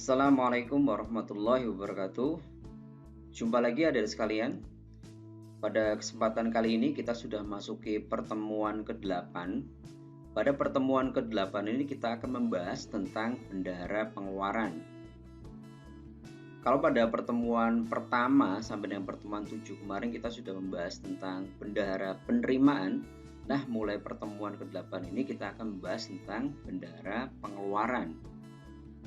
Assalamualaikum warahmatullahi wabarakatuh. Jumpa lagi adik sekalian. Pada kesempatan kali ini kita sudah masuki pertemuan ke-8. Pada pertemuan ke-8 ini kita akan membahas tentang bendahara pengeluaran. Kalau pada pertemuan pertama sampai dengan pertemuan 7 kemarin kita sudah membahas tentang bendahara penerimaan. Nah, mulai pertemuan ke-8 ini kita akan membahas tentang bendahara pengeluaran.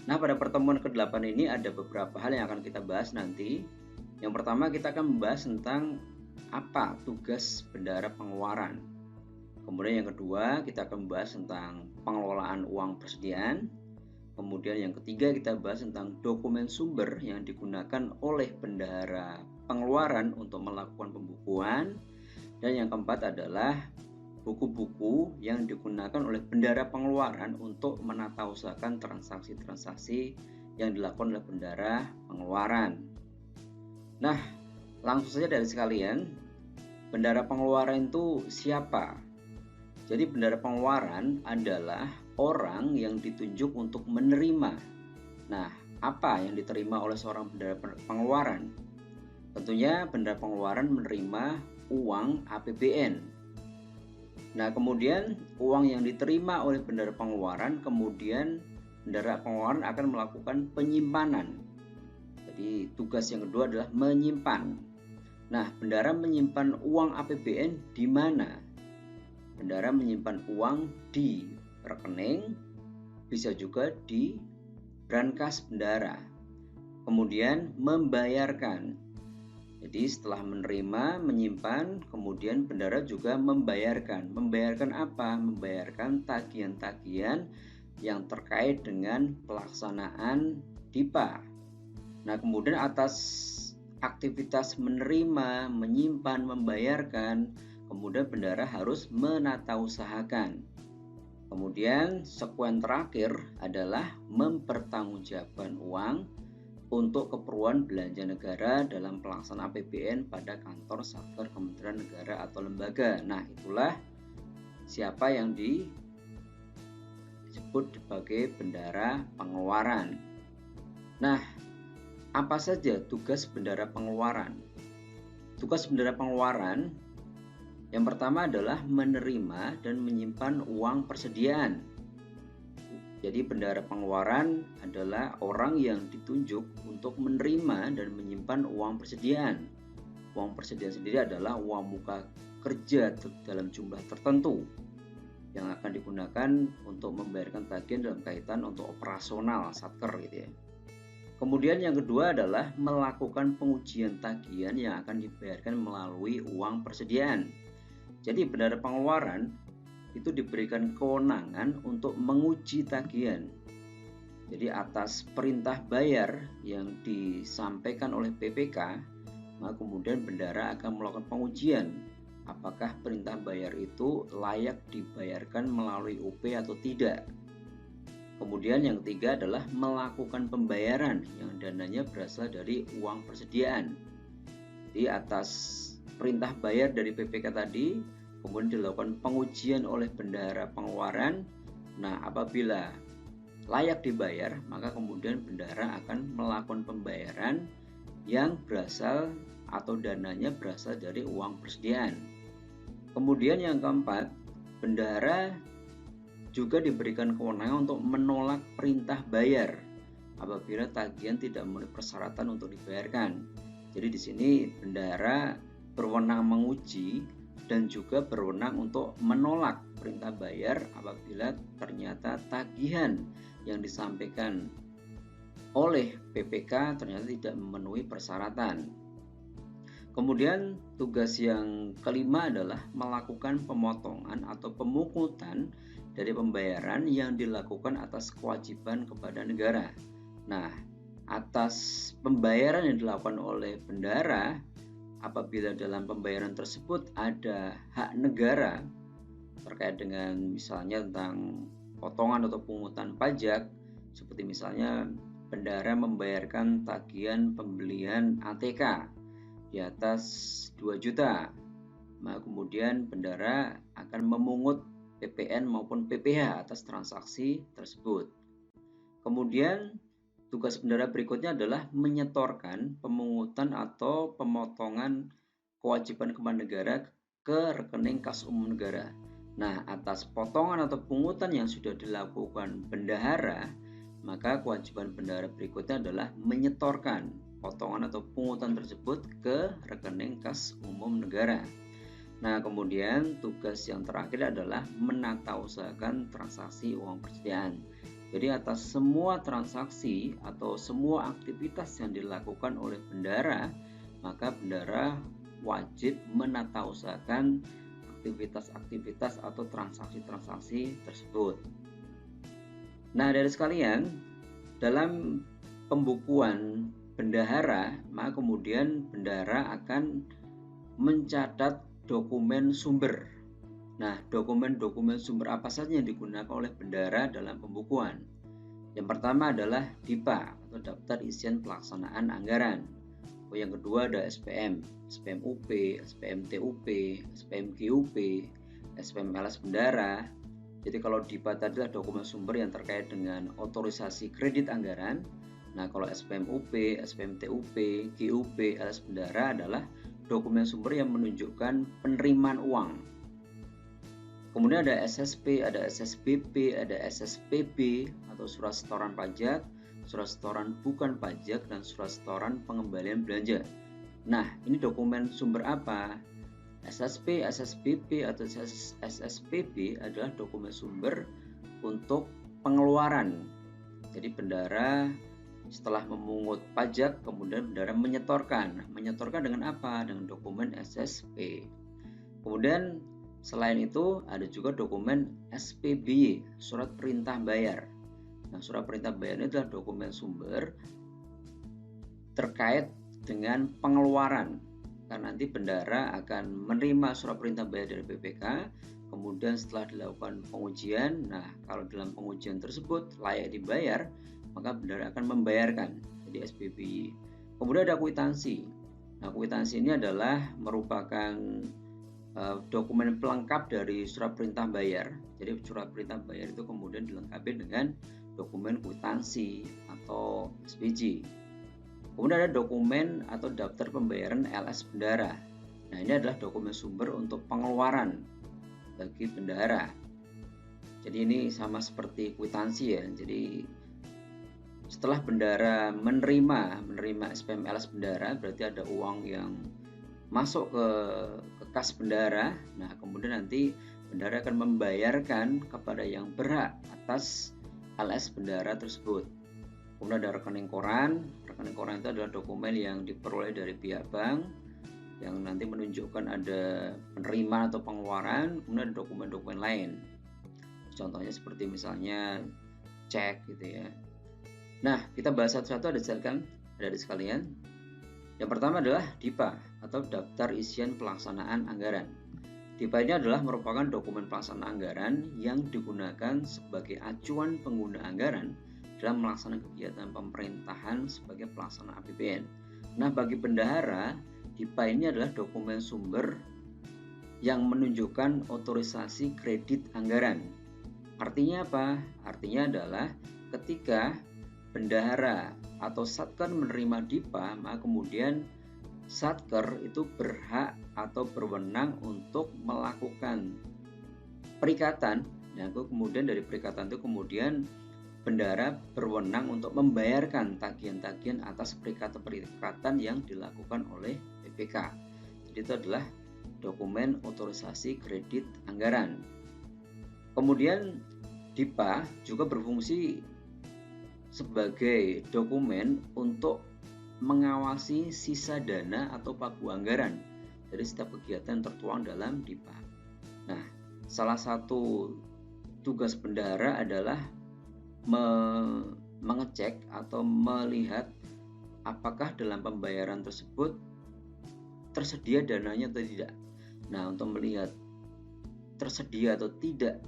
Nah, pada pertemuan ke-8 ini ada beberapa hal yang akan kita bahas nanti. Yang pertama, kita akan membahas tentang apa tugas bendahara pengeluaran. Kemudian yang kedua, kita akan membahas tentang pengelolaan uang persediaan. Kemudian yang ketiga, kita bahas tentang dokumen sumber yang digunakan oleh bendahara pengeluaran untuk melakukan pembukuan. Dan yang keempat adalah buku-buku yang digunakan oleh bendahara pengeluaran untuk menatausahakan transaksi-transaksi yang dilakukan oleh bendahara pengeluaran. Nah, langsung saja dari sekalian, bendahara pengeluaran itu siapa? Jadi bendahara pengeluaran adalah orang yang ditunjuk untuk menerima. Nah, apa yang diterima oleh seorang bendahara pengeluaran? Tentunya bendahara pengeluaran menerima uang APBN. Nah, kemudian uang yang diterima oleh bendahara pengeluaran, kemudian bendahara pengeluaran akan melakukan penyimpanan. Jadi tugas yang kedua adalah menyimpan. Nah, bendahara menyimpan uang APBN di mana? Bendahara menyimpan uang di rekening, bisa juga di brankas bendahara. Kemudian membayarkan. Jadi setelah menerima, menyimpan, kemudian bendahara juga membayarkan. Membayarkan apa? Membayarkan tagihan-tagihan yang terkait dengan pelaksanaan DIPA. Nah, kemudian atas aktivitas menerima, menyimpan, membayarkan, kemudian bendahara harus menatausahakan. Kemudian sekuen terakhir adalah mempertanggungjawabkan uang untuk keperluan belanja negara dalam pelaksanaan APBN pada kantor satker Kementerian Negara atau lembaga. Nah, itulah siapa yang disebut sebagai bendahara pengeluaran. Nah, apa saja tugas bendahara pengeluaran? Tugas bendahara pengeluaran yang pertama adalah menerima dan menyimpan uang persediaan. Jadi bendahara pengeluaran adalah orang yang ditunjuk untuk menerima dan menyimpan uang persediaan. Uang persediaan sendiri adalah uang muka kerja dalam jumlah tertentu yang akan digunakan untuk membayarkan tagihan dalam kaitan untuk operasional satker gitu ya. Kemudian yang kedua adalah melakukan pengujian tagihan yang akan dibayarkan melalui uang persediaan. Jadi bendahara pengeluaran itu diberikan kewenangan untuk menguji tagihan. Jadi atas perintah bayar yang disampaikan oleh PPK, maka kemudian bendahara akan melakukan pengujian apakah perintah bayar itu layak dibayarkan melalui UP atau tidak. Kemudian yang ketiga adalah melakukan pembayaran yang dananya berasal dari uang persediaan. Jadi atas perintah bayar dari PPK tadi, kemudian dilakukan pengujian oleh bendahara pengeluaran. Nah, apabila layak dibayar, maka kemudian bendahara akan melakukan pembayaran yang berasal atau dananya berasal dari uang persediaan. Kemudian yang keempat, bendahara juga diberikan kewenangan untuk menolak perintah bayar apabila tagihan tidak memenuhi persyaratan untuk dibayarkan. Jadi di sini bendahara berwenang menguji dan juga berwenang untuk menolak perintah bayar apabila ternyata tagihan yang disampaikan oleh PPK ternyata tidak memenuhi persyaratan. Kemudian tugas yang kelima adalah melakukan pemotongan atau pemungutan dari pembayaran yang dilakukan atas kewajiban kepada negara. Nah, atas pembayaran yang dilakukan oleh bendahara, apabila dalam pembayaran tersebut ada hak negara terkait dengan misalnya tentang potongan atau pungutan pajak, seperti misalnya bendahara membayarkan tagihan pembelian ATK di atas 2 juta, maka kemudian bendahara akan memungut PPN maupun PPh atas transaksi tersebut. Kemudian tugas bendahara berikutnya adalah menyetorkan pemungutan atau pemotongan kewajiban kepala negara ke rekening kas umum negara. Nah, atas potongan atau pungutan yang sudah dilakukan bendahara, maka kewajiban bendahara berikutnya adalah menyetorkan potongan atau pungutan tersebut ke rekening kas umum negara. Nah, kemudian tugas yang terakhir adalah menata usahakan transaksi uang persediaan. Jadi atas semua transaksi atau semua aktivitas yang dilakukan oleh bendahara, maka bendahara wajib menata usahakan aktivitas-aktivitas atau transaksi-transaksi tersebut. Nah, dari sekalian, dalam pembukuan bendahara, maka kemudian bendahara akan mencatat dokumen sumber. Nah, dokumen-dokumen sumber apa saja yang digunakan oleh bendahara dalam pembukuan? Yang pertama adalah DIPA atau Daftar Isian Pelaksanaan Anggaran. Yang kedua ada SPM, SPM UP, SPM TUP, SPM GUP, SPM LS Bendahara. Jadi kalau DIPA tadi adalah dokumen sumber yang terkait dengan otorisasi kredit anggaran. Nah, kalau SPM UP, SPM TUP, GUP, LS Bendahara adalah dokumen sumber yang menunjukkan penerimaan uang. Kemudian ada SSP, ada SSBP, ada SSPB atau surat setoran pajak, surat setoran bukan pajak, dan surat setoran pengembalian belanja. Nah, ini dokumen sumber apa? SSP, SSBP, atau SSPB adalah dokumen sumber untuk pengeluaran. Jadi bendahara setelah memungut pajak, kemudian bendahara menyetorkan. Menyetorkan dengan apa? Dengan dokumen SSP. Kemudian selain itu ada juga dokumen SPBY, surat perintah bayar. Nah, surat perintah bayar ini adalah dokumen sumber terkait dengan pengeluaran. Karena nanti bendahara akan menerima surat perintah bayar dari BPK, kemudian setelah dilakukan pengujian, nah kalau dalam pengujian tersebut layak dibayar, maka bendahara akan membayarkan, jadi SPBY. Kemudian ada kwitansi. Nah, kwitansi ini adalah merupakan dokumen pelengkap dari surat perintah bayar. Jadi surat perintah bayar itu kemudian dilengkapi dengan dokumen kwitansi atau SPJ. Kemudian ada dokumen atau daftar pembayaran LS bendahara. Nah, ini adalah dokumen sumber untuk pengeluaran bagi bendahara. Jadi ini sama seperti kwitansi ya. Jadi setelah bendahara menerima SPM LS bendahara, berarti ada uang yang masuk ke kas bendahara. Nah, kemudian nanti bendahara akan membayarkan kepada yang berhak atas LS bendahara tersebut. Kemudian ada rekening koran. Rekening koran itu adalah dokumen yang diperoleh dari pihak bank yang nanti menunjukkan ada penerimaan atau pengeluaran. Kemudian ada dokumen-dokumen lain. Contohnya seperti misalnya cek gitu ya. Nah, kita bahas satu-satu, ada di sekalian. Yang pertama adalah DIPA atau Daftar Isian Pelaksanaan Anggaran. DIPA ini adalah merupakan dokumen pelaksanaan anggaran yang digunakan sebagai acuan pengguna anggaran dalam melaksanakan kegiatan pemerintahan sebagai pelaksana APBN. Nah, bagi bendahara, DIPA ini adalah dokumen sumber yang menunjukkan otorisasi kredit anggaran. Artinya apa? Artinya adalah ketika bendahara atau Satker menerima DIPA, maka kemudian Satker itu berhak atau berwenang untuk melakukan perikatan. Nah, kemudian dari perikatan itu kemudian bendahara berwenang untuk membayarkan tagihan-tagihan atas perikatan-perikatan yang dilakukan oleh BPK. Jadi itu adalah dokumen otorisasi kredit anggaran. Kemudian DIPA juga berfungsi sebagai dokumen untuk mengawasi sisa dana atau pagu anggaran dari setiap kegiatan tertuang dalam DIPA. Nah, salah satu tugas bendahara adalah mengecek atau melihat apakah dalam pembayaran tersebut tersedia dananya atau tidak. Nah, untuk melihat tersedia atau tidak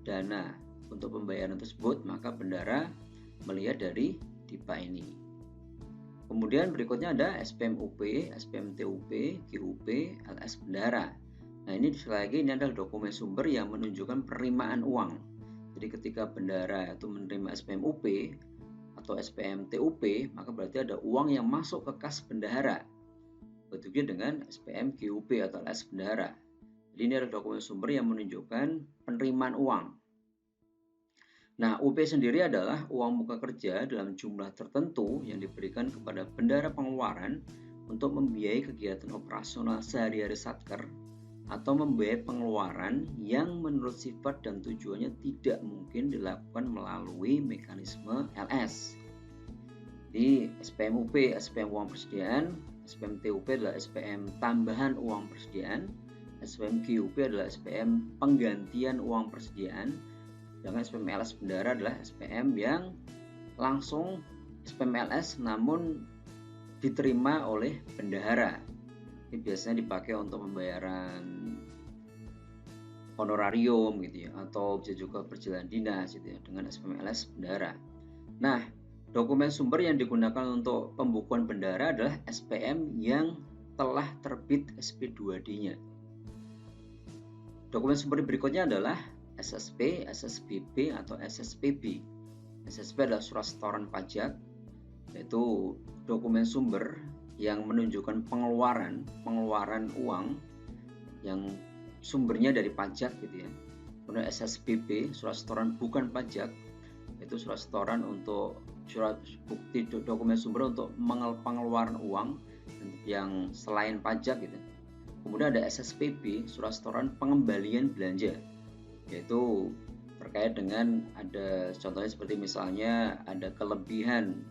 dana untuk pembayaran tersebut, maka bendahara melihat dari DIPA ini. Kemudian berikutnya ada SPM UP, SPM TUP, GUP, LS bendahara. Nah, ini sekali lagi ini adalah dokumen sumber yang menunjukkan penerimaan uang. Jadi ketika bendahara itu menerima SPM UP atau atau SPM TUP, maka berarti ada uang yang masuk ke kas bendahara. Begitu dengan SPM GUP atau LS bendahara. Jadi ini adalah dokumen sumber yang menunjukkan penerimaan uang. Nah, UP sendiri adalah uang muka kerja dalam jumlah tertentu yang diberikan kepada bendahara pengeluaran untuk membiayai kegiatan operasional sehari-hari Satker atau membiayai pengeluaran yang menurut sifat dan tujuannya tidak mungkin dilakukan melalui mekanisme LS. Di SPM UP, SPM uang persediaan, SPM TUP adalah SPM tambahan uang persediaan, SPM GUP adalah SPM penggantian uang persediaan, sedangkan SPM LS bendahara adalah SPM yang langsung SPM LS namun diterima oleh bendahara. Ini biasanya dipakai untuk pembayaran honorarium gitu ya, atau bisa juga perjalanan dinas gitu ya, dengan SPM LS bendahara. Nah, dokumen sumber yang digunakan untuk pembukuan bendahara adalah SPM yang telah terbit SP2D-nya. Dokumen sumber berikutnya adalah SSP, SSBP, atau SSPB. SSP adalah surat setoran pajak, yaitu dokumen sumber yang menunjukkan pengeluaran uang yang sumbernya dari pajak gitu ya. Kemudian SSBP, surat setoran bukan pajak, yaitu surat setoran untuk surat bukti dokumen sumber untuk pengeluaran uang yang selain pajak gitu. Kemudian ada SSPB, surat setoran pengembalian belanja, yaitu terkait dengan ada contohnya seperti misalnya ada kelebihan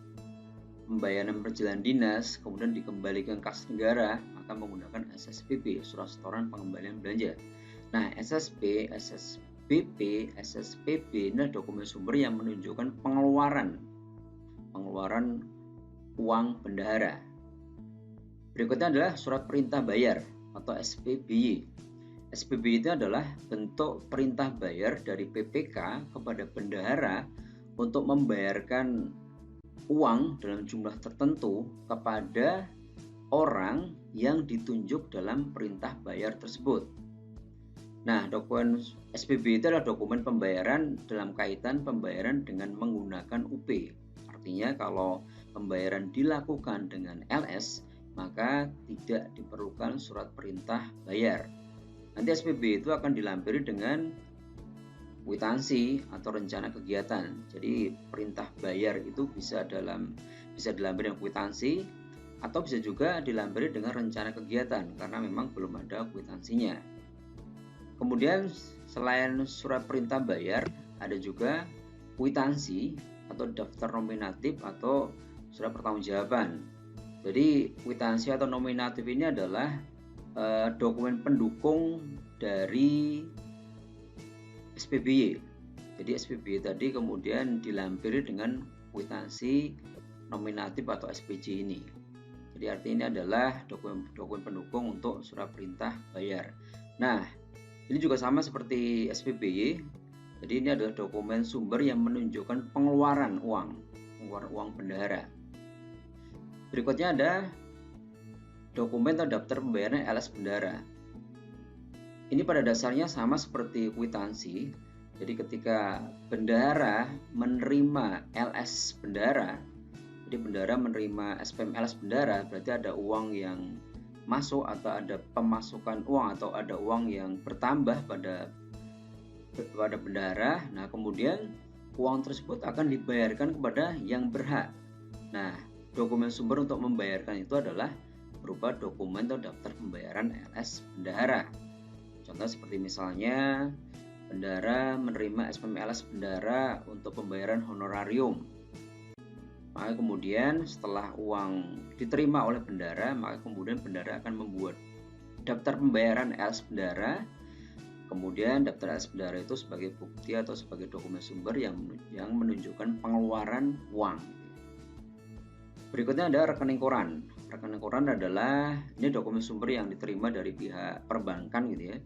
pembayaran perjalanan dinas kemudian dikembalikan kas negara, maka menggunakan SSPB, surat setoran pengembalian belanja. Nah, SSP, SSBP, SSPB ini adalah dokumen sumber yang menunjukkan pengeluaran uang bendahara. Berikutnya adalah surat perintah bayar atau SPBY. SPBY itu adalah bentuk perintah bayar dari PPK kepada bendahara untuk membayarkan uang dalam jumlah tertentu kepada orang yang ditunjuk dalam perintah bayar tersebut. Nah, dokumen SPBY itu adalah dokumen pembayaran dalam kaitan pembayaran dengan menggunakan UP. Artinya kalau pembayaran dilakukan dengan LS, maka tidak diperlukan surat perintah bayar. Nanti SPBY itu akan dilampiri dengan kwitansi atau rencana kegiatan. Jadi perintah bayar itu bisa dilampiri dengan kwitansi atau bisa juga dilampiri dengan rencana kegiatan karena memang belum ada kwitansinya. Kemudian selain surat perintah bayar, ada juga kwitansi atau daftar nominatif atau surat pertanggungjawaban. Jadi kwitansi atau nominatif ini adalah dokumen pendukung dari SPBY. Jadi SPBY tadi kemudian dilampiri dengan kwitansi nominatif atau SPJ ini. Jadi artinya ini adalah dokumen pendukung untuk surat perintah bayar. Nah, ini juga sama seperti SPBY. Jadi ini adalah dokumen sumber yang menunjukkan pengeluaran uang bendahara. Berikutnya ada dokumen atau daftar pembayaran LS bendahara. Ini pada dasarnya sama seperti kwitansi. Jadi ketika bendahara menerima LS bendahara, jadi bendahara menerima SPM LS bendahara, berarti ada uang yang masuk atau ada pemasukan uang atau ada uang yang bertambah pada bendahara. Nah, kemudian uang tersebut akan dibayarkan kepada yang berhak. Nah, dokumen sumber untuk membayarkan itu adalah berupa dokumen atau daftar pembayaran LS bendahara. Contoh seperti misalnya bendahara menerima SPM LS bendahara untuk pembayaran honorarium. Maka kemudian setelah uang diterima oleh bendahara, maka kemudian bendahara akan membuat daftar pembayaran LS bendahara. Kemudian daftar LS bendahara itu sebagai bukti atau sebagai dokumen sumber yang menunjukkan pengeluaran uang. Berikutnya ada rekening koran. Rekening koran adalah ini dokumen sumber yang diterima dari pihak perbankan gitu ya.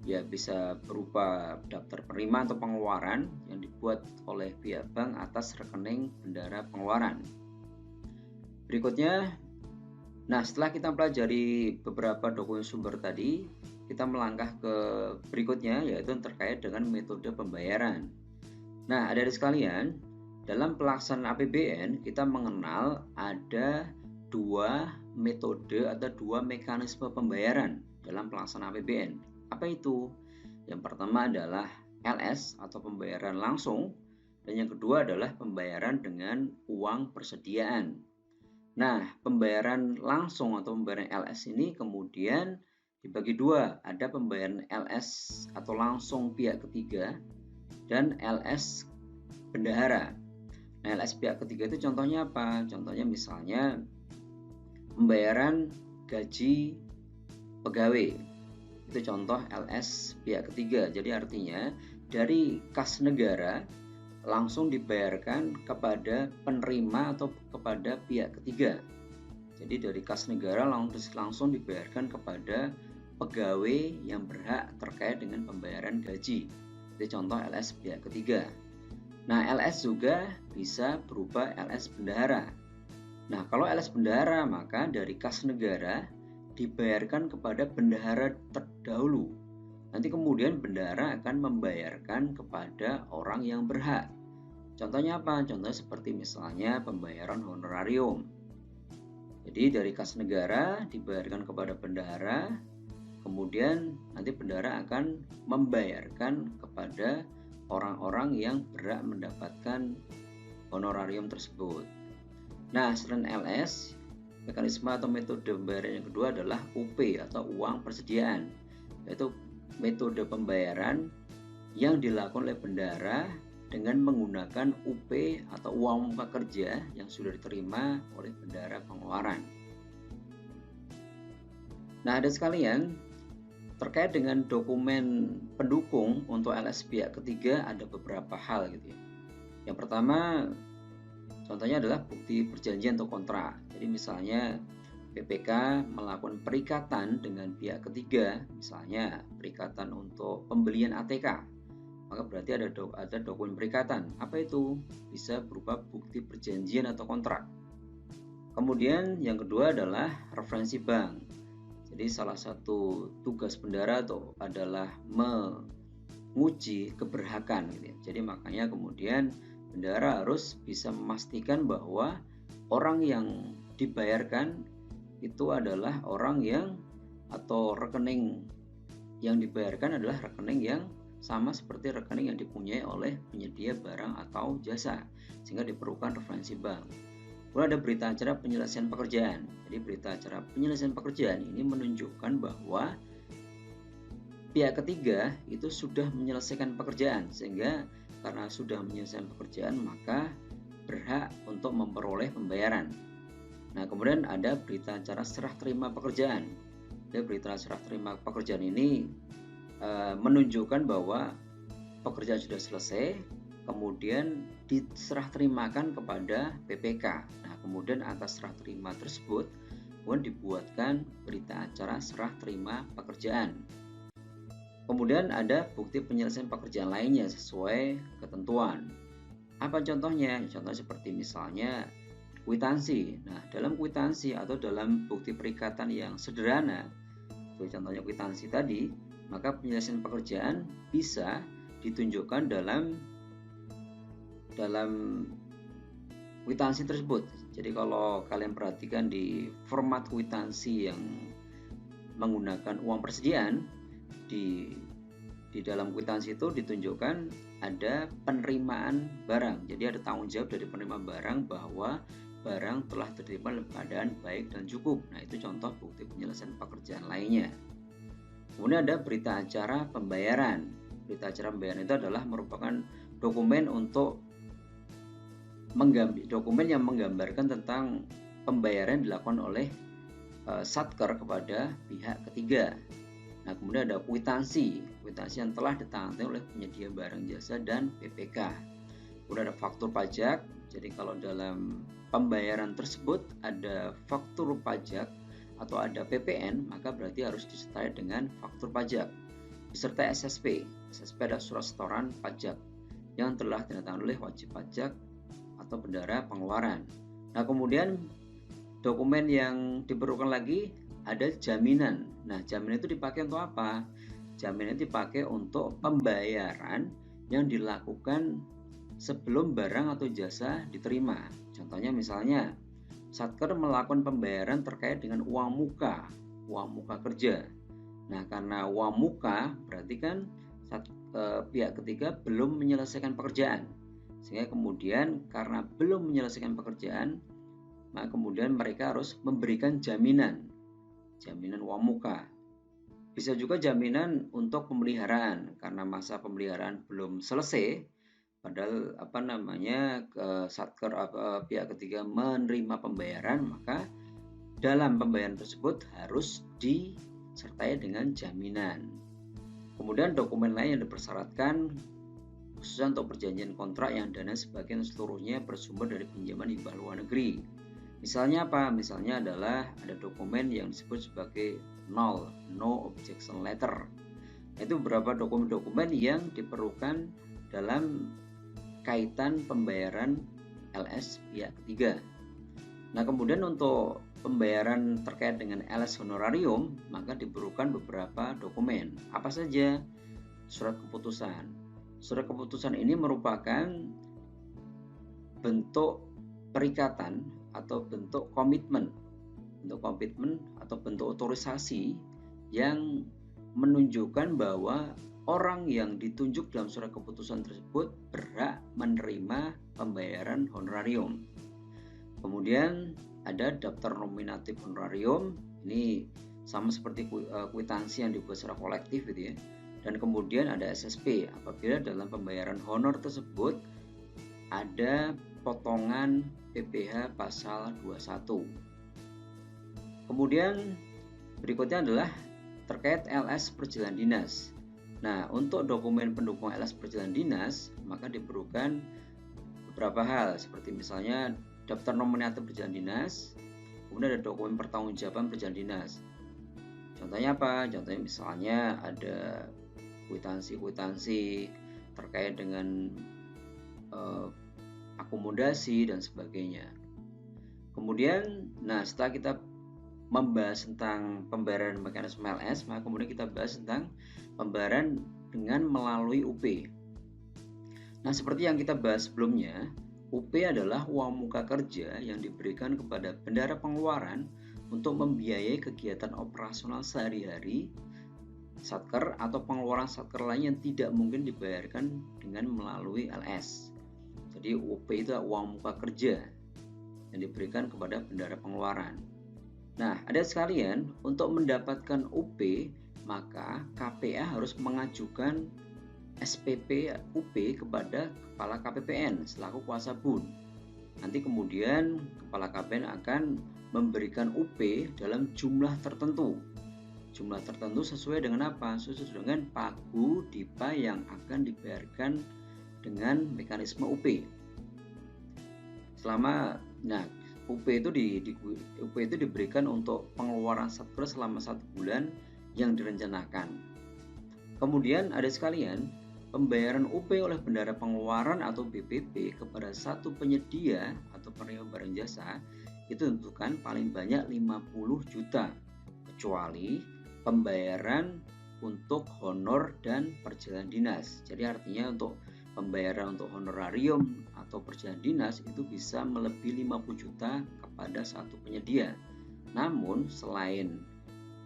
Ya bisa berupa daftar penerima atau pengeluaran yang dibuat oleh pihak bank atas rekening bendahara pengeluaran. Berikutnya, nah setelah kita pelajari beberapa dokumen sumber tadi, kita melangkah ke berikutnya yaitu terkait dengan metode pembayaran. Nah, adik-adik sekalian, Dalam pelaksanaan APBN, kita mengenal ada dua metode atau dua mekanisme pembayaran dalam pelaksanaan APBN. Apa itu? Yang pertama adalah LS atau pembayaran langsung, dan yang kedua adalah pembayaran dengan uang persediaan. Nah, pembayaran langsung atau pembayaran LS ini kemudian dibagi dua. Ada pembayaran LS atau langsung pihak ketiga dan LS bendahara. Nah, LS pihak ketiga itu contohnya apa? Contohnya misalnya pembayaran gaji pegawai. Itu contoh LS pihak ketiga. Jadi artinya dari kas negara langsung dibayarkan kepada penerima atau kepada pihak ketiga. Jadi dari kas negara langsung dibayarkan kepada pegawai yang berhak terkait dengan pembayaran gaji. Itu contoh LS pihak ketiga. Nah, LS juga bisa berupa LS bendahara. Nah, kalau LS bendahara maka dari kas negara dibayarkan kepada bendahara terdahulu. Nanti kemudian bendahara akan membayarkan kepada orang yang berhak. Contohnya apa? Contohnya seperti misalnya pembayaran honorarium. Jadi dari kas negara dibayarkan kepada bendahara, kemudian nanti bendahara akan membayarkan kepada orang-orang yang berhak mendapatkan honorarium tersebut. Nah, selain LS, mekanisme atau metode pembayaran yang kedua adalah UP atau uang persediaan, yaitu metode pembayaran yang dilakukan oleh bendahara dengan menggunakan UP atau uang muka kerja yang sudah diterima oleh bendahara pengeluaran. Nah, ada sekalian, terkait dengan dokumen pendukung untuk LS pihak ketiga ada beberapa hal gitu ya. Yang pertama, contohnya adalah bukti perjanjian atau kontrak. Jadi misalnya PPK melakukan perikatan dengan pihak ketiga, misalnya perikatan untuk pembelian ATK, maka berarti ada dokumen perikatan. Apa itu? Bisa berupa bukti perjanjian atau kontrak. Kemudian yang kedua adalah referensi bank. Jadi salah satu tugas bendahara adalah menguji keberhakan gitu ya. Jadi makanya kemudian bendahara harus bisa memastikan bahwa orang yang dibayarkan itu adalah orang yang atau rekening yang dibayarkan adalah rekening yang sama seperti rekening yang dipunyai oleh penyedia barang atau jasa, sehingga diperlukan referensi bank. Kemudian ada berita acara penyelesaian pekerjaan. Jadi berita acara penyelesaian pekerjaan ini menunjukkan bahwa pihak ketiga itu sudah menyelesaikan pekerjaan, sehingga karena sudah menyelesaikan pekerjaan maka berhak untuk memperoleh pembayaran. Nah, kemudian ada berita acara serah terima pekerjaan. Jadi berita serah terima pekerjaan ini menunjukkan bahwa pekerjaan sudah selesai, kemudian diserah terimakan kepada PPK. Nah, kemudian atas serah terima tersebut kemudian dibuatkan berita acara serah terima pekerjaan. Kemudian ada bukti penyelesaian pekerjaan lainnya sesuai ketentuan. Apa contohnya? Contoh seperti misalnya kwitansi. Nah, dalam kwitansi atau dalam bukti perikatan yang sederhana, contohnya kwitansi tadi, maka penyelesaian pekerjaan bisa ditunjukkan dalam kwitansi tersebut. Jadi kalau kalian perhatikan di format kwitansi yang menggunakan uang persediaan, di dalam kwitansi itu ditunjukkan ada penerimaan barang. Jadi ada tanggung jawab dari penerima barang bahwa barang telah diterima dalam keadaan baik dan cukup. Nah, itu contoh bukti penyelesaian pekerjaan lainnya. Kemudian ada berita acara pembayaran. Berita acara pembayaran itu adalah merupakan dokumen yang menggambarkan tentang pembayaran dilakukan oleh Satker kepada pihak ketiga. Nah, kemudian ada kwitansi yang telah ditangani oleh penyedia barang jasa dan PPK. Kemudian ada faktur pajak. Jadi kalau dalam pembayaran tersebut ada faktur pajak atau ada PPN, maka berarti harus disertai dengan faktur pajak beserta SSP. SSP adalah surat setoran pajak yang telah ditandatangani oleh wajib pajak atau bendahara pengeluaran. Nah, kemudian dokumen yang diperlukan lagi ada jaminan. Nah, jaminan itu dipakai untuk apa? Jaminan itu dipakai untuk pembayaran yang dilakukan sebelum barang atau jasa diterima. Contohnya misalnya, Satker melakukan pembayaran terkait dengan uang muka kerja. Nah, karena uang muka berarti kan pihak ketiga belum menyelesaikan pekerjaan. Sehingga kemudian karena belum menyelesaikan pekerjaan, maka kemudian mereka harus memberikan jaminan uang muka. Bisa juga jaminan untuk pemeliharaan karena masa pemeliharaan belum selesai, padahal Satker pihak ketiga menerima pembayaran, maka dalam pembayaran tersebut harus disertai dengan jaminan. Kemudian dokumen lain yang dipersyaratkan khususnya untuk perjanjian kontrak yang dana sebagian seluruhnya bersumber dari pinjaman hibah luar negeri. Misalnya apa? Misalnya adalah ada dokumen yang disebut sebagai no objection letter. Itu beberapa dokumen-dokumen yang diperlukan dalam kaitan pembayaran LS pihak ketiga. Nah, kemudian untuk pembayaran terkait dengan LS honorarium, maka diperlukan beberapa dokumen. Apa saja? Surat keputusan. Surat keputusan ini merupakan bentuk perikatan atau bentuk komitmen atau bentuk otorisasi yang menunjukkan bahwa orang yang ditunjuk dalam surat keputusan tersebut berhak menerima pembayaran honorarium. Kemudian ada daftar nominatif honorarium, ini sama seperti kwitansi yang dibuat secara kolektif gitu ya. Dan kemudian ada SSP apabila dalam pembayaran honor tersebut ada potongan PPh pasal 21. Kemudian berikutnya adalah terkait LS perjalanan dinas. Nah, untuk dokumen pendukung LS perjalanan dinas maka diperlukan beberapa hal seperti misalnya daftar nominatif perjalanan dinas, kemudian ada dokumen pertanggungjawaban perjalanan dinas. Contohnya apa? Contohnya misalnya ada kwitansi terkait dengan akomodasi dan sebagainya. Kemudian, setelah kita membahas tentang pembayaran mekanisme LS, maka kemudian kita bahas tentang pembayaran dengan melalui UP. Nah, seperti yang kita bahas sebelumnya, UP adalah uang muka kerja yang diberikan kepada bendahara pengeluaran untuk membiayai kegiatan operasional sehari-hari Satker atau pengeluaran Satker lain yang tidak mungkin dibayarkan dengan melalui LS. Jadi UP itu uang muka kerja yang diberikan kepada bendahara pengeluaran. Nah, ada sekalian, untuk mendapatkan UP maka KPA harus mengajukan SPP UP kepada Kepala KPPN selaku kuasa BUN. Nanti kemudian Kepala KPPN akan memberikan UP dalam jumlah tertentu. Jumlah tertentu sesuai dengan apa? Sesuai dengan pagu DIPA yang akan dibayarkan dengan mekanisme UP. UP itu diberikan untuk pengeluaran Satker selama 1 bulan yang direncanakan. Kemudian ada sekalian, pembayaran UP oleh bendahara pengeluaran atau BPP kepada satu penyedia atau penerima barang jasa itu ditentukan paling banyak 50 juta kecuali pembayaran untuk honor dan perjalanan dinas. Jadi artinya untuk pembayaran untuk honorarium atau perjalanan dinas itu bisa melebihi 50 juta kepada satu penyedia. Namun selain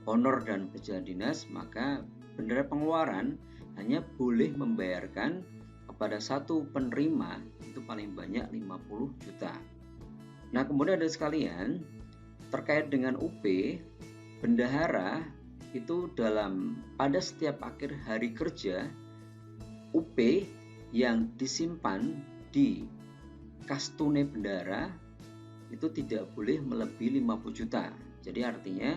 honor dan perjalanan dinas, maka bendahara pengeluaran hanya boleh membayarkan kepada satu penerima itu paling banyak 50 juta. Nah, kemudian ada sekalian, terkait dengan UP, bendahara itu pada setiap akhir hari kerja, UP yang disimpan di kas tunai bendahara itu tidak boleh melebihi 50 juta. Jadi artinya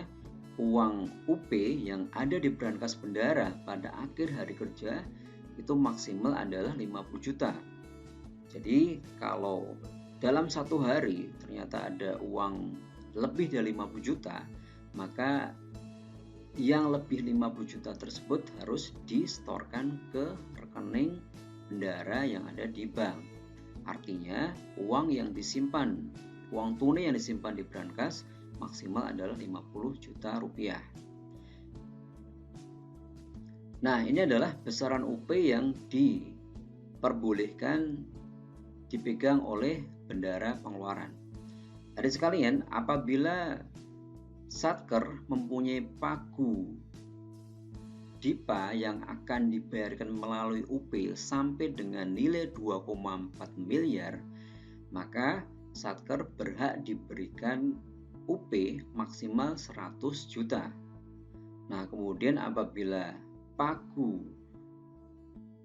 uang UP yang ada di brankas bendahara pada akhir hari kerja itu maksimal adalah 50 juta. Jadi kalau dalam satu hari ternyata ada uang lebih dari 50 juta, maka yang lebih 50 juta tersebut harus disetorkan ke rekening bendahara yang ada di bank. Artinya uang tunai yang disimpan di brankas maksimal adalah 50 juta rupiah. Nah, ini adalah besaran UP yang diperbolehkan dipegang oleh bendara pengeluaran. Adik sekalian, apabila Satker mempunyai pagu DIPA yang akan dibayarkan melalui UP sampai dengan nilai 2,4 miliar, maka Satker berhak diberikan UP maksimal 100 juta. Nah, kemudian apabila pagu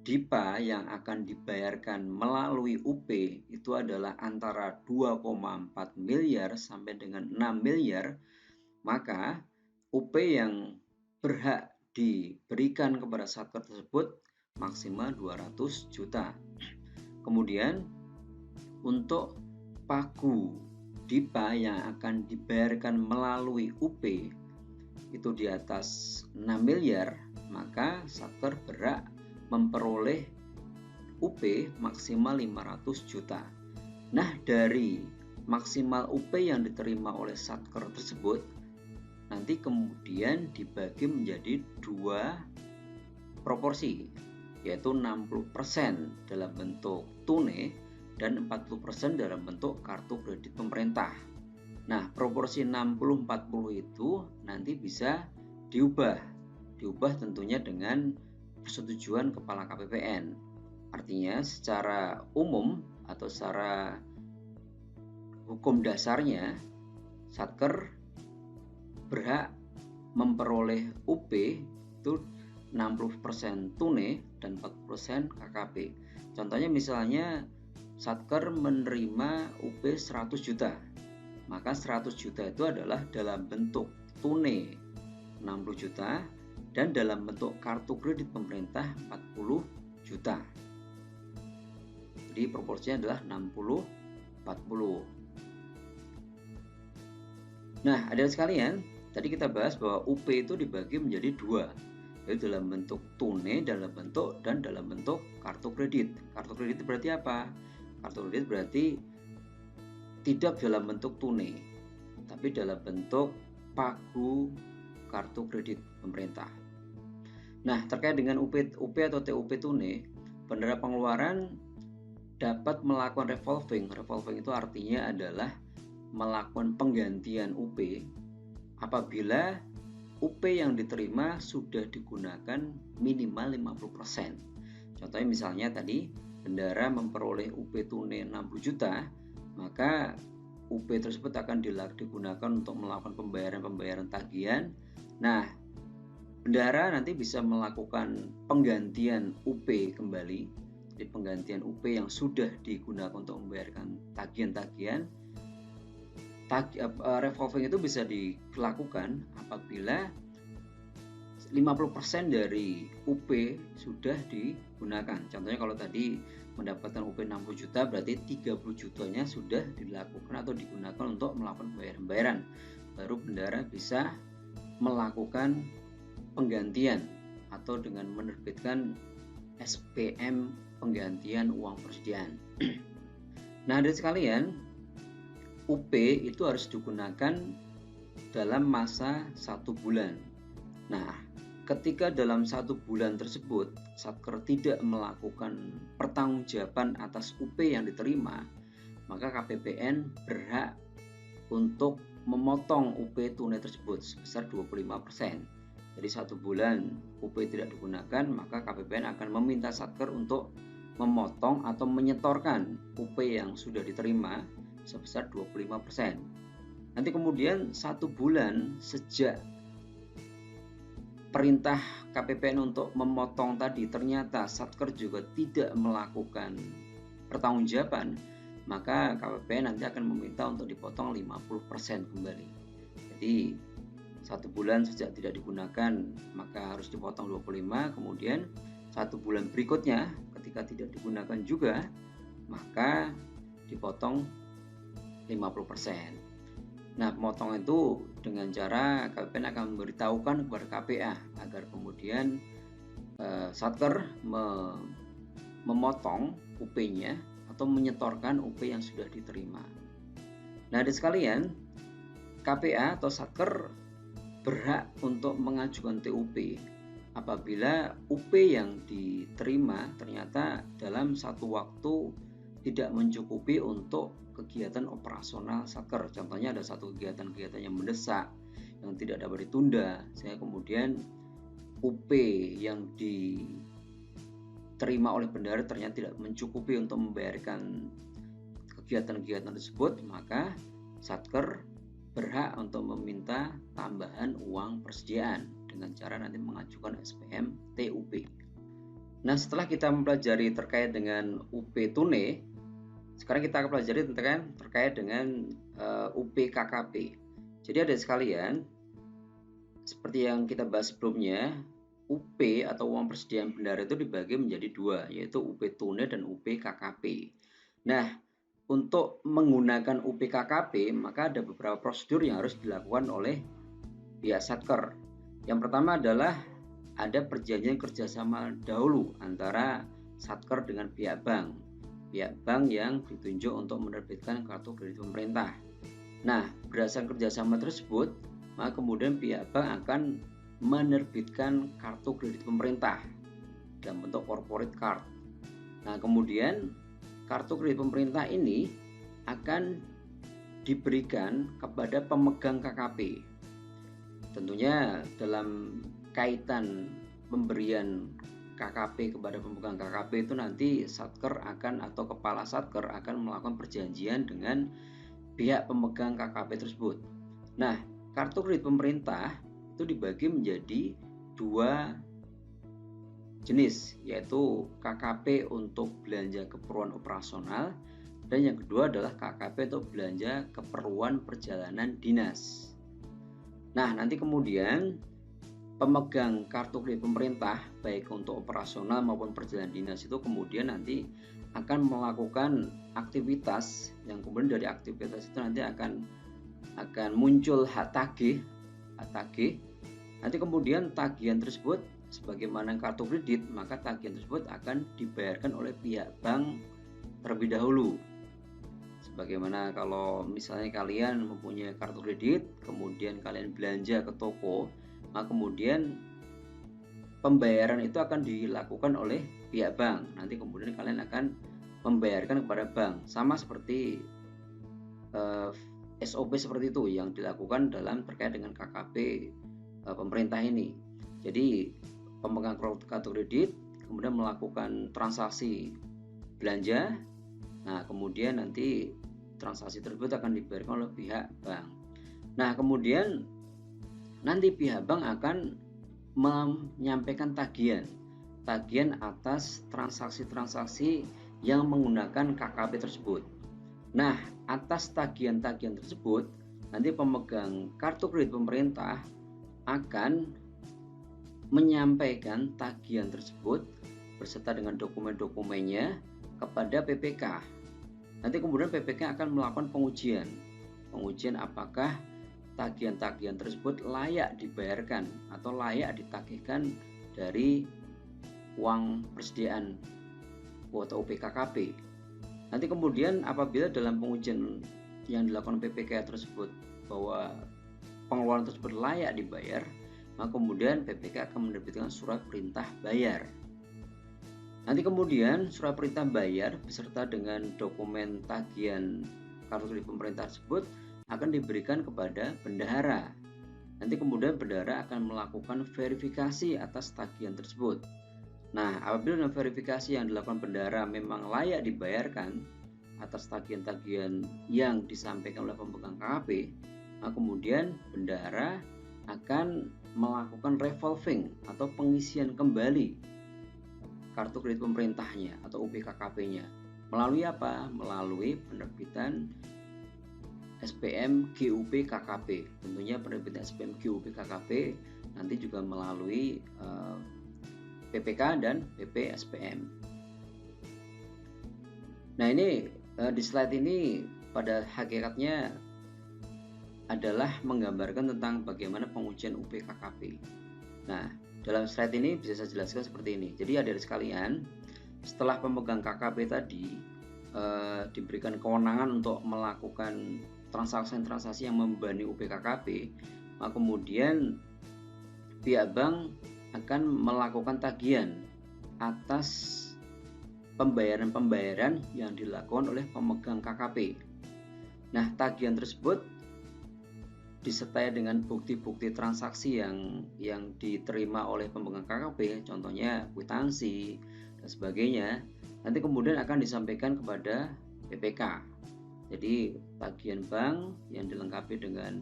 DIPA yang akan dibayarkan melalui UP itu adalah antara 2,4 miliar sampai dengan 6 miliar, maka UP yang berhak diberikan kepada Satker tersebut maksimal 200 juta. Kemudian untuk pagu DIPA yang akan dibayarkan melalui UP itu di atas 6 miliar, maka Satker berhak memperoleh UP maksimal 500 juta. Nah, dari maksimal UP yang diterima oleh Satker tersebut nanti kemudian dibagi menjadi 2 proporsi, yaitu 60% dalam bentuk tunai dan 40% dalam bentuk kartu kredit pemerintah. Nah, proporsi 60-40 itu nanti bisa diubah tentunya dengan persetujuan Kepala KPPN. Artinya secara umum atau secara hukum dasarnya Satker berhak memperoleh UP itu 60% tunai dan 40% KKP. Contohnya misalnya Satker menerima UP 100 juta. Maka 100 juta itu adalah dalam bentuk tunai 60 juta dan dalam bentuk kartu kredit pemerintah 40 juta. Jadi proporsinya adalah 60-40. Nah, adik sekalian, tadi kita bahas bahwa UP itu dibagi menjadi 2, yaitu dalam bentuk tunai, dalam bentuk kartu kredit. Kartu kredit itu berarti apa? Kartu kredit berarti tidak dalam bentuk tunai, tapi dalam bentuk pagu kartu kredit pemerintah. Nah, terkait dengan UP atau TUP tunai, bendara pengeluaran dapat melakukan revolving. Revolving itu artinya adalah melakukan penggantian UP apabila UP yang diterima sudah digunakan minimal 50%. Contohnya misalnya tadi bendara memperoleh UP tunai 60 juta, maka UP tersebut akan digunakan untuk melakukan pembayaran tagihan. Nah, bendara nanti bisa melakukan penggantian UP kembali, jadi penggantian UP yang sudah digunakan untuk membayarkan tagihan-tagihan. Revolving itu bisa dilakukan apabila 50% dari UP sudah digunakan. Contohnya kalau tadi mendapatkan UP 60 juta, berarti 30 jutanya sudah dilakukan atau digunakan untuk melakukan pembayaran. Baru bendara bisa melakukan penggantian atau dengan menerbitkan SPM penggantian uang persediaan. Nah, adik sekalian, UP itu harus digunakan dalam masa 1 bulan. Nah, ketika dalam 1 bulan tersebut Satker tidak melakukan pertanggungjawaban atas UP yang diterima, maka KPPN berhak untuk memotong UP tunai tersebut sebesar 25%. Jadi 1 bulan UP tidak digunakan, maka KPPN akan meminta Satker untuk memotong atau menyetorkan UP yang sudah diterima sebesar 25%. Nanti kemudian 1 bulan sejak perintah KPPN untuk memotong tadi ternyata Satker juga tidak melakukan pertanggungjawaban, maka KPPN nanti akan meminta untuk dipotong 50% kembali. Jadi 1 bulan sejak tidak digunakan maka harus dipotong 25, kemudian 1 bulan berikutnya ketika tidak digunakan juga maka dipotong 50%. Nah, pemotongan itu dengan cara KPPN akan memberitahukan kepada KPA agar kemudian Satker memotong UP-nya atau menyetorkan UP yang sudah diterima. Nah, adik sekalian, KPA atau Satker berhak untuk mengajukan TUP apabila UP yang diterima ternyata dalam satu waktu tidak mencukupi untuk kegiatan operasional Satker. Contohnya ada satu kegiatan-kegiatan yang mendesak, yang tidak dapat ditunda, sehingga kemudian UP yang diterima oleh bendahara ternyata tidak mencukupi untuk membayarkan kegiatan-kegiatan tersebut, maka Satker berhak untuk meminta tambahan uang persediaan dengan cara nanti mengajukan SPM TUP. Nah, setelah kita mempelajari terkait dengan UP Tune, sekarang kita akan pelajari terkait dengan UP KKP. Jadi adik sekalian, seperti yang kita bahas sebelumnya, UP atau uang persediaan bendahara itu dibagi menjadi dua, yaitu UP Tune dan UP KKP. Nah, untuk menggunakan UP KKP, maka ada beberapa prosedur yang harus dilakukan oleh pihak Satker. Yang pertama adalah ada perjanjian kerjasama dahulu antara Satker dengan pihak bank yang ditunjuk untuk menerbitkan kartu kredit pemerintah. Nah, berdasarkan kerjasama tersebut, maka kemudian pihak bank akan menerbitkan kartu kredit pemerintah dalam bentuk corporate card. Nah, kemudian kartu kredit pemerintah ini akan diberikan kepada pemegang KKP. Tentunya dalam kaitan pemberian KKP kepada pemegang KKP itu nanti Satker akan atau kepala Satker akan melakukan perjanjian dengan pihak pemegang KKP tersebut. Nah, kartu kredit pemerintah itu dibagi menjadi dua jenis, yaitu KKP untuk belanja keperluan operasional dan yang kedua adalah KKP untuk belanja keperluan perjalanan dinas. Nah, nanti kemudian pemegang kartu kredit pemerintah baik untuk operasional maupun perjalanan dinas itu kemudian nanti akan melakukan aktivitas yang kemudian dari aktivitas itu nanti akan muncul hak tagih. Nanti kemudian tagihan tersebut sebagaimana kartu kredit, maka tagihan tersebut akan dibayarkan oleh pihak bank terlebih dahulu. Sebagaimana kalau misalnya kalian mempunyai kartu kredit, kemudian kalian belanja ke toko, maka kemudian pembayaran itu akan dilakukan oleh pihak bank. Nanti kemudian kalian akan membayarkan kepada bank. Sama seperti SOP seperti itu yang dilakukan dalam terkait dengan KKP pemerintah ini. Jadi pemegang kartu kredit kemudian melakukan transaksi belanja. Nah, kemudian nanti transaksi tersebut akan dibayarkan oleh pihak bank. Nah, kemudian nanti pihak bank akan menyampaikan tagihan atas transaksi-transaksi yang menggunakan KKP tersebut. Nah, atas tagihan-tagihan tersebut, nanti pemegang kartu kredit pemerintah akan menyampaikan tagihan tersebut beserta dengan dokumen-dokumennya kepada PPK. Nanti kemudian PPK akan melakukan pengujian apakah tagihan-tagihan tersebut layak dibayarkan atau layak ditagihkan dari uang persediaan kuota UPKKP. Nanti kemudian apabila dalam pengujian yang dilakukan PPK tersebut bahwa pengeluaran tersebut layak dibayar, maka kemudian PPK akan menerbitkan surat perintah bayar. Nanti kemudian surat perintah bayar beserta dengan dokumen tagihan kartu kredit pemerintah tersebut akan diberikan kepada bendahara. Nanti kemudian bendahara akan melakukan verifikasi atas tagihan tersebut. Nah, apabila dalam verifikasi yang dilakukan bendahara memang layak dibayarkan atas tagihan-tagihan yang disampaikan oleh pemegang KKP, maka kemudian bendahara akan melakukan revolving atau pengisian kembali kartu kredit pemerintahnya atau UPKKP-nya. Melalui apa? Melalui penerbitan SPM GUP KKP. Tentunya penerbitan SPM GUP KKP nanti juga melalui PPK dan PP SPM. Nah, ini di slide ini pada hakikatnya adalah menggambarkan tentang bagaimana pengujian UPKKP. Nah, dalam slide ini bisa saya jelaskan seperti ini. Jadi adik-adik sekalian, setelah pemegang KKP tadi diberikan kewenangan untuk melakukan transaksi-transaksi yang membebani UPKKP, maka kemudian pihak bank akan melakukan tagihan atas pembayaran-pembayaran yang dilakukan oleh pemegang KKP. Nah, tagihan tersebut disertai dengan bukti-bukti transaksi yang diterima oleh pemegang KKP, contohnya kwitansi dan sebagainya, nanti kemudian akan disampaikan kepada PPK. Jadi tagihan bank yang dilengkapi dengan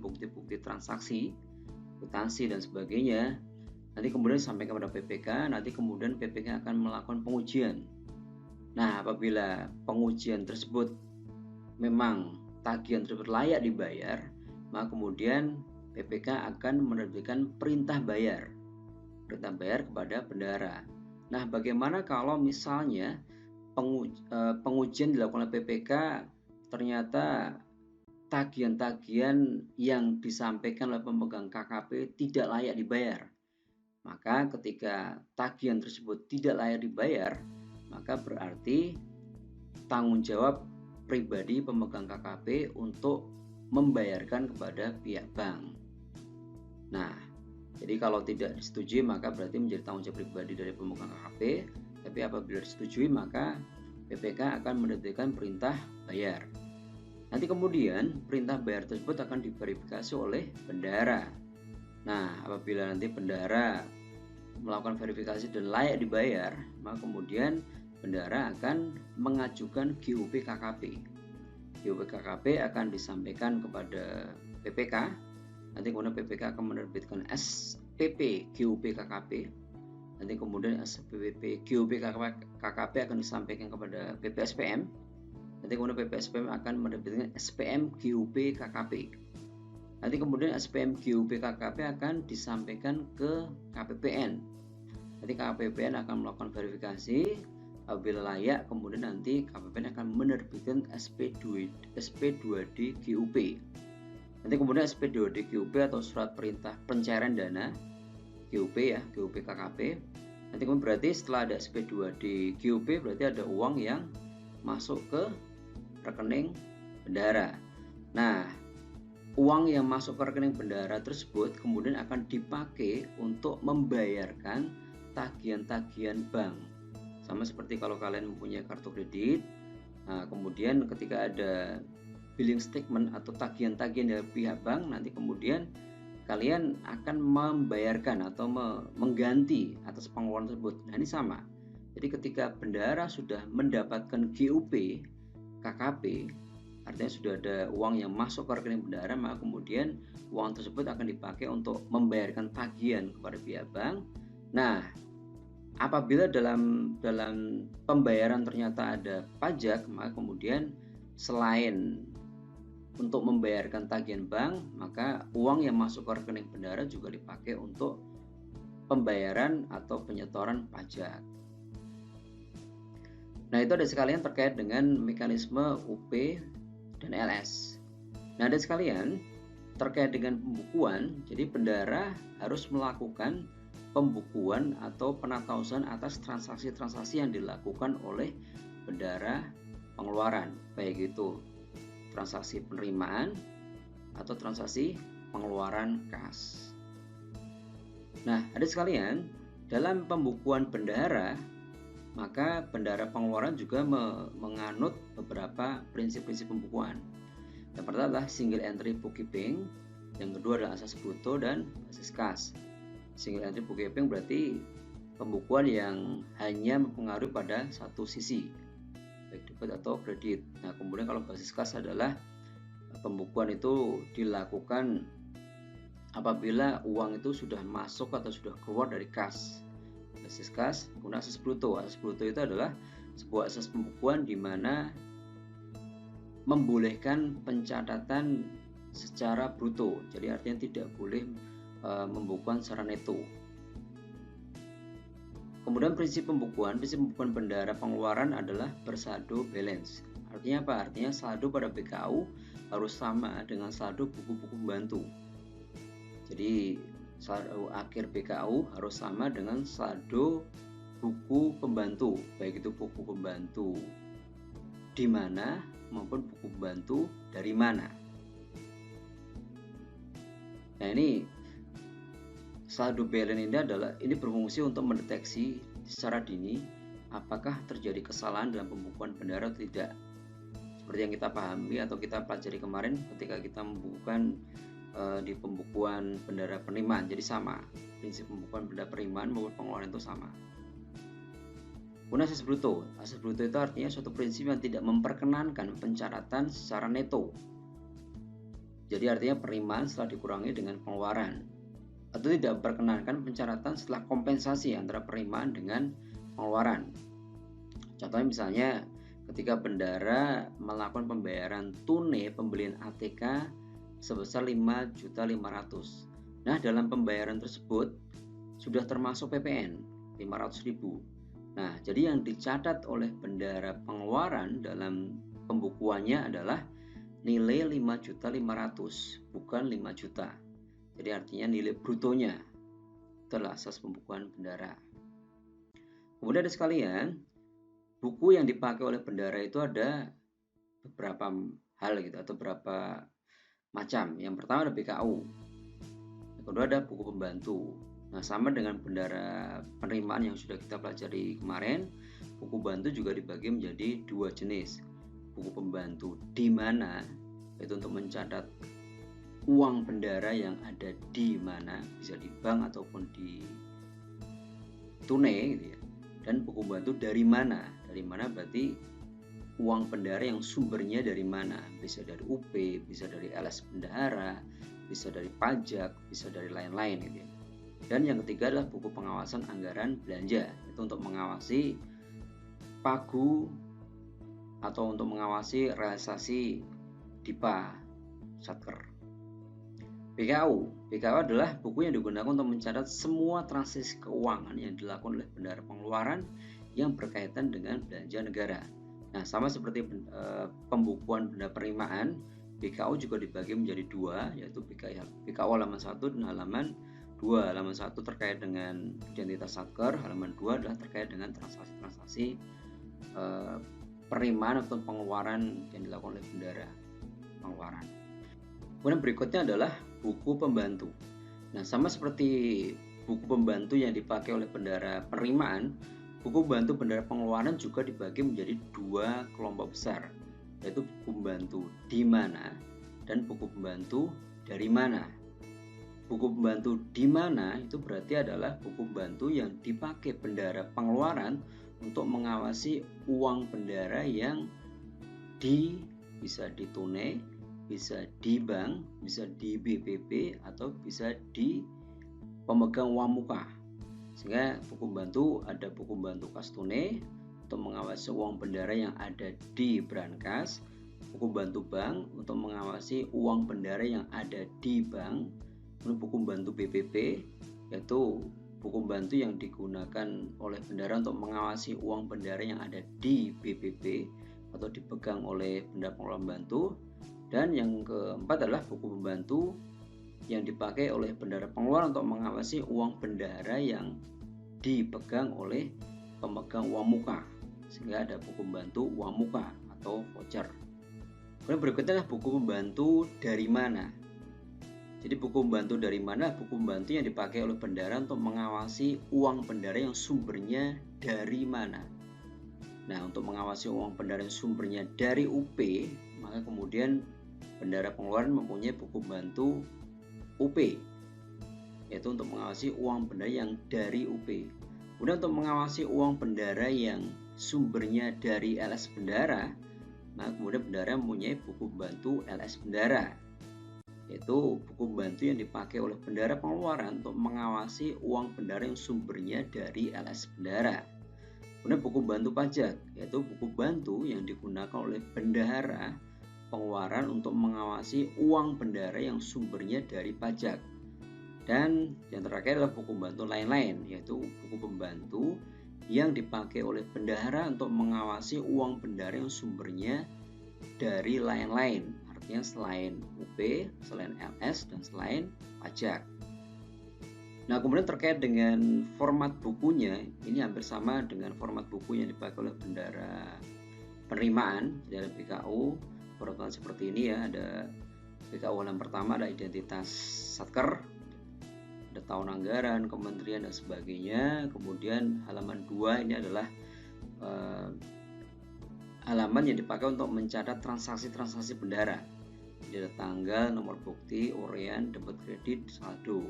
bukti-bukti transaksi, kwitansi dan sebagainya, nanti kemudian disampaikan kepada PPK, nanti kemudian PPK akan melakukan pengujian. Nah, apabila pengujian tersebut memang tagihan tersebut layak dibayar, maka kemudian PPK akan menerbitkan perintah bayar kepada bendahara. Nah, bagaimana kalau misalnya pengujian dilakukan oleh PPK ternyata tagihan-tagihan yang disampaikan oleh pemegang KKP tidak layak dibayar? Maka ketika tagihan tersebut tidak layak dibayar, maka berarti tanggung jawab pribadi pemegang KKP untuk membayarkan kepada pihak bank. Nah, jadi kalau tidak disetujui maka berarti menjadi tanggung jawab pribadi dari pemegang KKP, tapi apabila disetujui maka PPK akan menerbitkan perintah bayar. Nanti kemudian perintah bayar tersebut akan diverifikasi oleh bendahara. Nah, apabila nanti bendahara melakukan verifikasi dan layak dibayar, maka kemudian bendahara akan mengajukan GUP KKP. GUP KKP akan disampaikan kepada PPK. Nanti kemudian PPK akan menerbitkan SPP GUP KKP. Nanti kemudian SPP GUP KKP akan disampaikan kepada PPSPM. Nanti kemudian PPSPM akan menerbitkan SPM GUP KKP. Nanti kemudian SPM GUP KKP akan disampaikan ke KPPN. Nanti KPPN akan melakukan verifikasi. Apabila layak, kemudian nanti KPPN akan menerbitkan SP2D GUP. Nanti kemudian SP2D GUP atau surat perintah pencairan dana GUP ya, GUP KKP. Nanti kemudian berarti setelah ada SP2D GUP berarti ada uang yang masuk ke rekening bendahara. Nah, uang yang masuk ke rekening bendahara tersebut kemudian akan dipakai untuk membayarkan tagihan-tagihan bank. Sama seperti kalau kalian mempunyai kartu kredit, nah, kemudian ketika ada billing statement atau tagihan-tagihan dari pihak bank, nanti kemudian kalian akan membayarkan atau mengganti atas pengeluaran tersebut. Nah, ini sama. Jadi ketika bendahara sudah mendapatkan GUP KKP, artinya sudah ada uang yang masuk ke rekening bendahara, maka kemudian uang tersebut akan dipakai untuk membayarkan tagihan kepada pihak bank. Nah, apabila dalam pembayaran ternyata ada pajak, maka kemudian selain untuk membayarkan tagihan bank, maka uang yang masuk ke rekening bendahara juga dipakai untuk pembayaran atau penyetoran pajak. Nah, itu ada sekalian terkait dengan mekanisme UP dan LS. Nah, ada sekalian terkait dengan pembukuan, jadi bendahara harus melakukan pembukuan atau penatausan atas transaksi-transaksi yang dilakukan oleh bendahara pengeluaran, baik itu transaksi penerimaan atau transaksi pengeluaran kas. Nah, ada sekalian, dalam pembukuan bendahara, maka bendahara pengeluaran juga menganut beberapa prinsip-prinsip pembukuan. Yang pertama adalah single entry bookkeeping, yang kedua adalah asas bruto dan basis kas. Single entry bookkeeping berarti pembukuan yang hanya mempengaruhi pada satu sisi, baik debit atau kredit. Nah, kemudian kalau basis kas adalah pembukuan itu dilakukan apabila uang itu sudah masuk atau sudah keluar dari kas. Basis kas, kemudian asas bruto. Asas bruto itu adalah sebuah asas pembukuan di mana membolehkan pencatatan secara bruto. Jadi artinya tidak boleh pembukuan secara neto. Kemudian prinsip pembukuan bendahara pengeluaran adalah bersaldo balance. Artinya apa? Artinya saldo pada BKU harus sama dengan saldo buku-buku pembantu. Jadi saldo akhir BKU harus sama dengan saldo buku pembantu, baik itu buku pembantu di mana maupun buku pembantu dari mana. Nah, ini saldo balance ini berfungsi untuk mendeteksi secara dini apakah terjadi kesalahan dalam pembukuan bendahara atau tidak. Seperti yang kita pahami atau kita pelajari kemarin ketika kita membukukan di pembukuan bendahara penerimaan. Jadi sama, prinsip pembukuan bendahara penerimaan maupun pengeluaran itu sama. Kemudian asas bruto. Asas bruto itu artinya suatu prinsip yang tidak memperkenankan pencatatan secara neto. Jadi artinya penerimaan setelah dikurangi dengan pengeluaran, atau tidak memperkenankan pencatatan setelah kompensasi antara penerimaan dengan pengeluaran. Contohnya misalnya ketika bendahara melakukan pembayaran tunai pembelian ATK sebesar 5.500.000. Nah, dalam pembayaran tersebut sudah termasuk PPN 500.000. Nah, jadi yang dicatat oleh bendahara pengeluaran dalam pembukuannya adalah nilai 5.500.000, bukan 5 juta. Jadi artinya nilai brutonya. Itulah asas pembukuan bendahara. Kemudian ada sekalian, buku yang dipakai oleh bendahara itu ada beberapa hal gitu, atau beberapa macam. Yang pertama ada BKU. Yang kedua ada buku pembantu. Nah, sama dengan bendahara penerimaan yang sudah kita pelajari kemarin, buku bantu juga dibagi menjadi dua jenis. Buku pembantu di mana, yaitu untuk mencatat uang bendahara yang ada di mana, bisa di bank ataupun di tunai gitu ya. Dan buku bantu dari mana berarti uang bendahara yang sumbernya dari mana, bisa dari UP, bisa dari LS bendahara, bisa dari pajak, bisa dari lain-lain gitu ya. Dan yang ketiga adalah buku pengawasan anggaran belanja, itu untuk mengawasi pagu atau untuk mengawasi realisasi DIPA Satker. BKU adalah buku yang digunakan untuk mencatat semua transaksi keuangan yang dilakukan oleh bendahara pengeluaran yang berkaitan dengan belanja negara. Nah, sama seperti pembukuan bendahara penerimaan, BKU juga dibagi menjadi dua, yaitu BKU halaman 1 dan halaman 2. Halaman 1 terkait dengan identitas satker, halaman 2 adalah terkait dengan transaksi-transaksi penerimaan atau pengeluaran yang dilakukan oleh bendahara pengeluaran. Kemudian berikutnya adalah buku pembantu. Nah, sama seperti buku pembantu yang dipakai oleh bendahara penerimaan, buku pembantu bendahara pengeluaran juga dibagi menjadi dua kelompok besar, yaitu buku pembantu di mana dan buku pembantu dari mana. Buku pembantu di mana itu berarti adalah buku pembantu yang dipakai bendahara pengeluaran untuk mengawasi uang bendahara yang bisa ditunai, bisa di bank, bisa di BPP, atau bisa di pemegang uang muka. Sehingga buku pembantu ada buku pembantu kas tunai untuk mengawasi uang bendahara yang ada di brankas, buku pembantu bank untuk mengawasi uang bendahara yang ada di bank, buku pembantu BPP yaitu buku pembantu yang digunakan oleh bendahara untuk mengawasi uang bendahara yang ada di BPP atau dipegang oleh bendahara pengelola pembantu. Dan yang keempat adalah buku pembantu yang dipakai oleh bendahara pengeluaran untuk mengawasi uang bendahara yang dipegang oleh pemegang uang muka, sehingga ada buku pembantu uang muka atau voucher. Kemudian berikutnya adalah buku pembantu dari mana. Jadi buku pembantu dari mana? Buku pembantu yang dipakai oleh bendahara untuk mengawasi uang bendahara yang sumbernya dari mana. Nah, untuk mengawasi uang bendahara yang sumbernya dari UP, maka kemudian bendahara pengeluaran mempunyai buku pembantu UP, yaitu untuk mengawasi uang bendahara yang dari UP. Kemudian untuk mengawasi uang bendahara yang sumbernya dari LS bendahara, maka kemudian bendahara mempunyai buku pembantu LS bendahara, yaitu buku pembantu yang dipakai oleh bendahara pengeluaran untuk mengawasi uang bendahara yang sumbernya dari LS bendahara. Kemudian buku pembantu pajak, yaitu buku pembantu yang digunakan oleh bendahara pengeluaran untuk mengawasi uang bendahara yang sumbernya dari pajak. Dan yang terakhir adalah buku pembantu lain-lain, yaitu buku pembantu yang dipakai oleh bendahara untuk mengawasi uang bendahara yang sumbernya dari lain-lain, artinya selain UP, selain LS, dan selain pajak. Nah, kemudian terkait dengan format bukunya, ini hampir sama dengan format buku yang dipakai oleh bendahara penerimaan, jadi ada BKU, berurutan seperti ini ya, ada BKU halaman pertama ada identitas satker, ada tahun anggaran, kementerian dan sebagainya. Kemudian halaman 2 ini adalah halaman yang dipakai untuk mencatat transaksi-transaksi bendara. Jadi ada tanggal, nomor bukti, urean, debit kredit, saldo.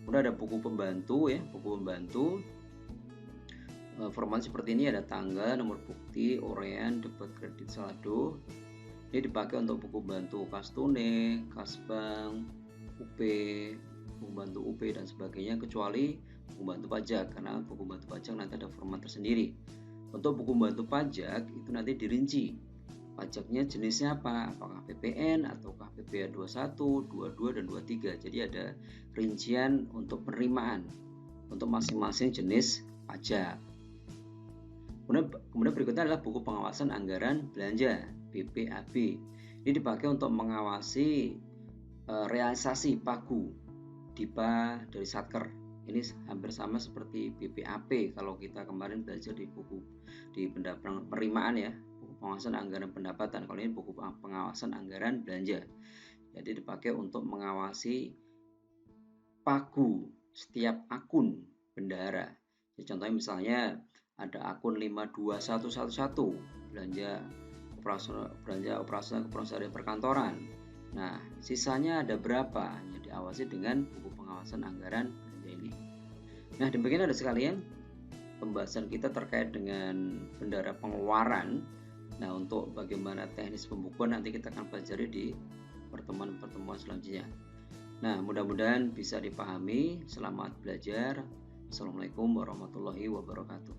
Kemudian ada buku pembantu ya, buku pembantu. Format seperti ini, ada tanggal, nomor bukti, urean, debit kredit, saldo. Ini dipakai untuk buku pembantu kas tunai, kas bank, UP, buku pembantu UP dan sebagainya, kecuali buku pembantu pajak, karena buku pembantu pajak nanti ada format tersendiri. Untuk buku pembantu pajak itu nanti dirinci pajaknya jenisnya apa, apakah PPN ataukah PPh 21, 22 dan 23. Jadi ada rincian untuk penerimaan untuk masing-masing jenis pajak. Kemudian berikutnya adalah buku pengawasan anggaran belanja BPAB. Ini dipakai untuk mengawasi realisasi pagu DIPA dari Satker. Ini hampir sama seperti BPAP kalau kita kemarin belajar di buku di penerimaan ya, buku pengawasan anggaran pendapatan. Kalau ini buku pengawasan anggaran belanja. Jadi dipakai untuk mengawasi pagu setiap akun bendahara. Jadi contohnya misalnya ada akun 52111 belanja operasional keperorangan perkantoran. Nah, sisanya ada berapa? Yang diawasi dengan buku pengawasan anggaran ini. Nah, demikian ada sekalian pembahasan kita terkait dengan bendahara pengeluaran. Nah, untuk bagaimana teknis pembukuan nanti kita akan pelajari di pertemuan-pertemuan selanjutnya. Nah, mudah-mudahan bisa dipahami. Selamat belajar. Assalamualaikum warahmatullahi wabarakatuh.